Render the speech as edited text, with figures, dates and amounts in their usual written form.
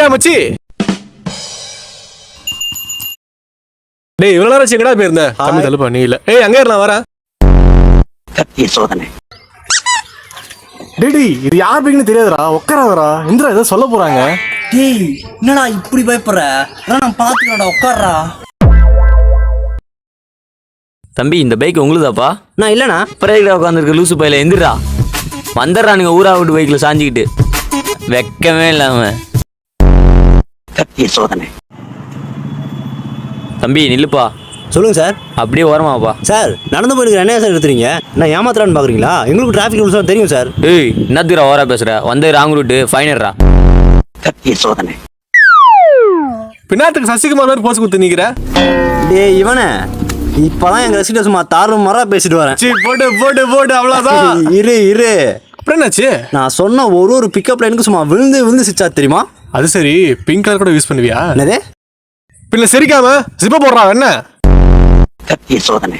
டேய் மச்சி, டேய் இவ்வளவு நேரம் எங்கடா போயிருந்த? கம்மி தள்ளுப்பா நீ இல்ல. ஏய் அங்கே நான் வரேன். கத்திய சோதனை. டேடி இது யார் பைக்குன்னு தெரியாதுடா. உட்காராதடா. இந்திரா ஏதோ சொல்ல போறாங்க. டேய் என்னடா இப்படி பயப்படுற? நான் பாத்துக்கடா, உட்கார்றா. தம்பி இந்த பைக் உங்களுதாப்பா? நான் இல்லண்ணா. பிரேக்ல உட்காந்துருக்க லூசு பையில எந்திரா வந்துடுறா. நீங்க ஊரா விட்டு பைக்ல சாஞ்சிக்கிட்டு வெக்கமே இல்லாம. கத்திய சோதனை. தம்பி நில்லுப்பா. சொல்லுங்க சார். அப்படியே ஓரமாப்பா. சார் நடந்து போயிருக்கு என்ன சார் எடுத்துறீங்க? நான் ஏமாத்துறான்னு பாக்குறீங்களா? எங்களுக்கு டிராஃபிக் ரூல்ஸ் தெரியும் சார். ஏய் என்னத்துக்குறா ஓரா பேசுற? வந்து ராங் ரூட்டு ஃபைனர்ரா. கத்திய சோதனை. பின்னாத்துக்கு சசிகுமார் மாதிரி போஸ் குத்து நிக்கிற. டேய் இவனே, இப்பதான் எங்க ரெசிடென்ஸ் சும்மா தாறும் மரா பேசிட்டு வரேன். சீ போடு போடு போடு அவ்வளவுதான். இரு அப்புறம் என்னாச்சு? நான் சொன்ன ஒரு பிக்கப் லைனுக்கு சும்மா விழுந்து சிச்சா தெரியுமா? அது சரி, பிங்க் கலர் கூட யூஸ் பண்ணுவியா? என்னது? பின்ன சிரிக்காம ஜிப்ப போடுறா என்ன? கத்திய சோதனை.